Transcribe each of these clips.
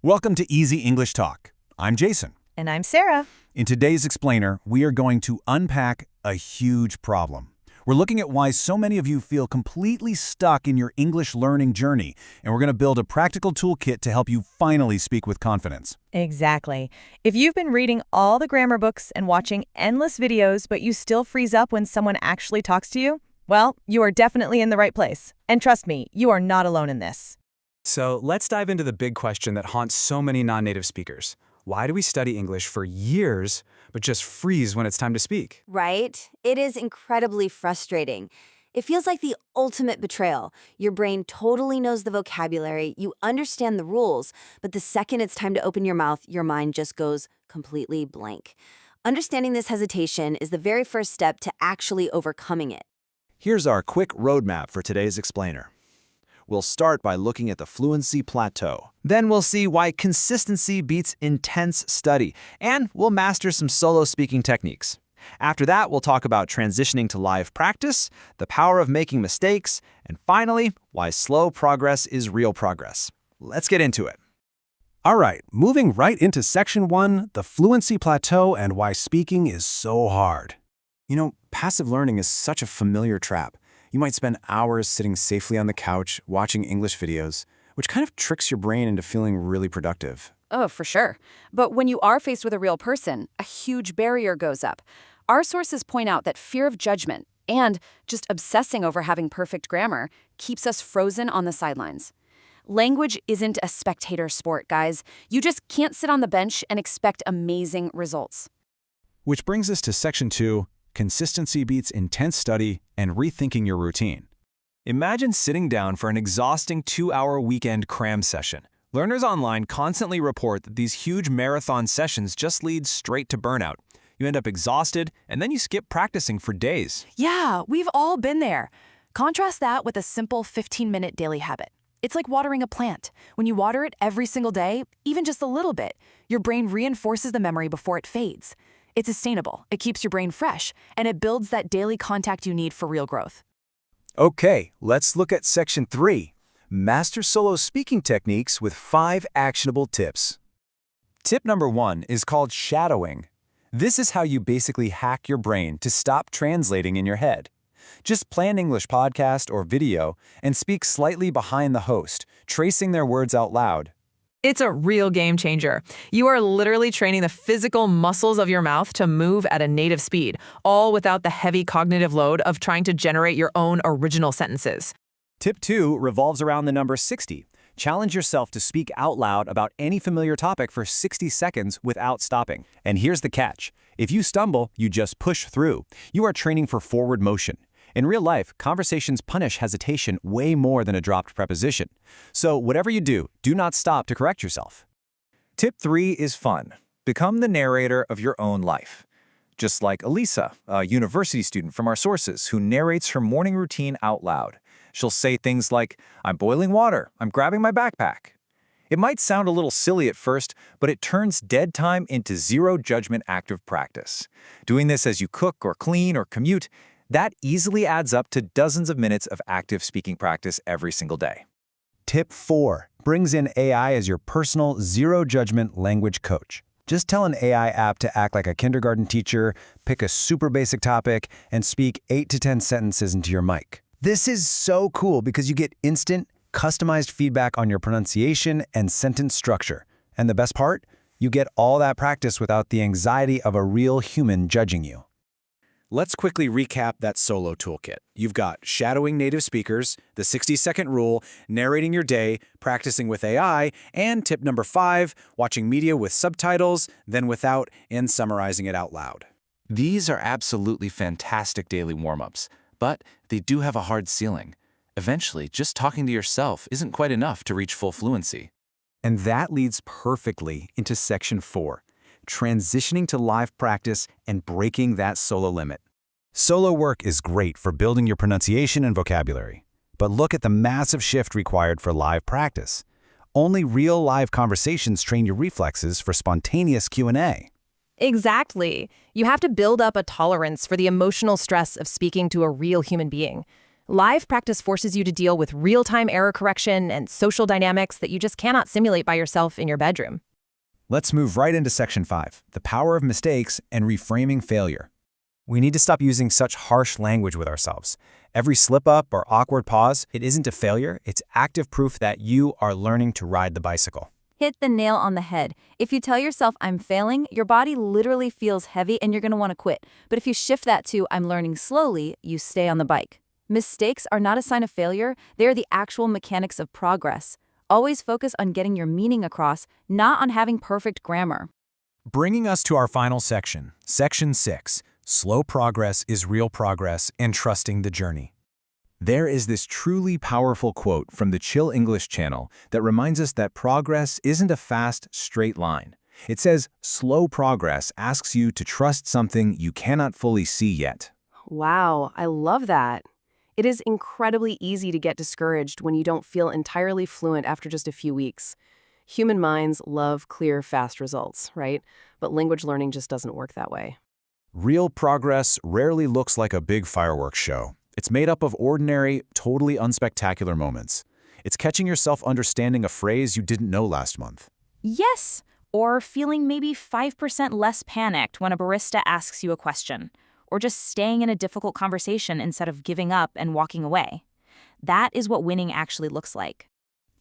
Welcome to Easy English Talk. I'm Jason. And I'm Sarah. In today's explainer, we are going to unpack a huge problem. We're looking at why so many of you feel completely stuck in your English learning journey, and we're going to build a practical toolkit to help you finally speak with confidence. Exactly. If you've been reading all the grammar books and watching endless videos, but you still freeze up when someone actually talks to you, well, you are definitely in the right place. And trust me, you are not alone in this. So let's dive into the big question that haunts so many non-native speakers. Why do we study English for years, but just freeze when it's time to speak? Right? It is incredibly frustrating. It feels like the ultimate betrayal. Your brain totally knows the vocabulary, you understand the rules, but the second it's time to open your mouth, your mind just goes completely blank. Understanding this hesitation is the very first step to actually overcoming it. Here's our quick roadmap for today's explainer. We'll start by looking at the fluency plateau. Then we'll see why consistency beats intense study, and we'll master some solo speaking techniques. After that, we'll talk about transitioning to live practice, the power of making mistakes, and finally, why slow progress is real progress. Let's get into it. All right, moving right into Section 1, the fluency plateau and why speaking is so hard. You know, passive learning is such a familiar trap. You might spend hours sitting safely on the couch watching English videos, which kind of tricks your brain into feeling really productive. Oh, for sure. But when you are faced with a real person, a huge barrier goes up. Our sources point out that fear of judgment and just obsessing over having perfect grammar keeps us frozen on the sidelines. Language isn't a spectator sport, guys. You just can't sit on the bench and expect amazing results. Which brings us to Section 2, consistency beats intense study and rethinking your routine. Imagine sitting down for an exhausting 2-hour weekend cram session. Learners online constantly report that these huge marathon sessions just lead straight to burnout. You end up exhausted, and then you skip practicing for days. Yeah, we've all been there. Contrast that with a simple 15-minute daily habit. It's like watering a plant. When you water it every single day, even just a little bit, your brain reinforces the memory before it fades. It's sustainable, it keeps your brain fresh, and it builds that daily contact you need for real growth. Okay, let's look at Section 3, Master Solo Speaking Techniques with 5 actionable tips. Tip number 1 is called shadowing. This is how you basically hack your brain to stop translating in your head. Just play an English podcast or video and speak slightly behind the host, tracing their words out loud. It's a real game changer. You are literally training the physical muscles of your mouth to move at a native speed, all without the heavy cognitive load of trying to generate your own original sentences. Tip 2 revolves around the number 60. Challenge yourself to speak out loud about any familiar topic for 60 seconds without stopping. And here's the catch. If you stumble, you just push through. You are training for forward motion. In real life, conversations punish hesitation way more than a dropped preposition. So whatever you do, do not stop to correct yourself. Tip 3 is fun. Become the narrator of your own life. Just like Elisa, a university student from our sources who narrates her morning routine out loud. She'll say things like, "I'm boiling water, I'm grabbing my backpack." It might sound a little silly at first, but it turns dead time into zero judgment active practice. Doing this as you cook or clean or commute, that easily adds up to dozens of minutes of active speaking practice every single day. Tip 4 brings in AI as your personal zero-judgment language coach. Just tell an AI app to act like a kindergarten teacher, pick a super basic topic, and speak 8 to 10 sentences into your mic. This is so cool because you get instant, customized feedback on your pronunciation and sentence structure. And the best part? You get all that practice without the anxiety of a real human judging you. Let's quickly recap that solo toolkit. You've got shadowing native speakers, the 60-second rule, narrating your day, practicing with AI, and tip number 5, watching media with subtitles, then without, and summarizing it out loud. These are absolutely fantastic daily warm-ups, but they do have a hard ceiling. Eventually, just talking to yourself isn't quite enough to reach full fluency. And that leads perfectly into Section 4. Transitioning to live practice and breaking that solo limit. Solo work is great for building your pronunciation and vocabulary, but look at the massive shift required for live practice. Only real live conversations train your reflexes for spontaneous Q&A. Exactly. You have to build up a tolerance for the emotional stress of speaking to a real human being. Live practice forces you to deal with real-time error correction and social dynamics that you just cannot simulate by yourself in your bedroom. Let's move right into Section 5, the power of mistakes and reframing failure. We need to stop using such harsh language with ourselves. Every slip-up or awkward pause, it isn't a failure, it's active proof that you are learning to ride the bicycle. Hit the nail on the head. If you tell yourself I'm failing, your body literally feels heavy and you're going to want to quit. But if you shift that to I'm learning slowly, you stay on the bike. Mistakes are not a sign of failure, they are the actual mechanics of progress. Always focus on getting your meaning across, not on having perfect grammar. Bringing us to our final section, Section 6, slow progress is real progress and trusting the journey. There is this truly powerful quote from the Chill English channel that reminds us that progress isn't a fast, straight line. It says, slow progress asks you to trust something you cannot fully see yet. Wow, I love that. It is incredibly easy to get discouraged when you don't feel entirely fluent after just a few weeks. Human minds love clear, fast results, right? But language learning just doesn't work that way. Real progress rarely looks like a big fireworks show. It's made up of ordinary, totally unspectacular moments. It's catching yourself understanding a phrase you didn't know last month. Yes, or feeling maybe 5% less panicked when a barista asks you a question, or just staying in a difficult conversation instead of giving up and walking away. That is what winning actually looks like.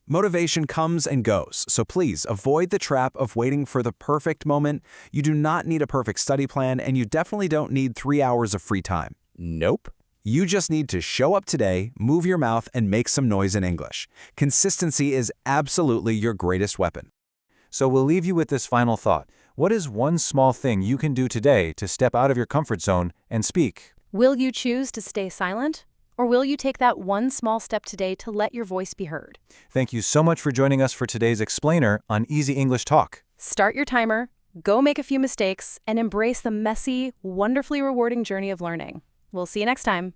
Motivation comes and goes, so please avoid the trap of waiting for the perfect moment. You do not need a perfect study plan, and you definitely don't need 3 hours of free time. Nope. You just need to show up today, move your mouth, and make some noise in English. Consistency is absolutely your greatest weapon. So we'll leave you with this final thought. What is one small thing you can do today to step out of your comfort zone and speak? Will you choose to stay silent? Or will you take that one small step today to let your voice be heard? Thank you so much for joining us for today's Explainer on Easy English Talk. Start your timer, go make a few mistakes, and embrace the messy, wonderfully rewarding journey of learning. We'll see you next time.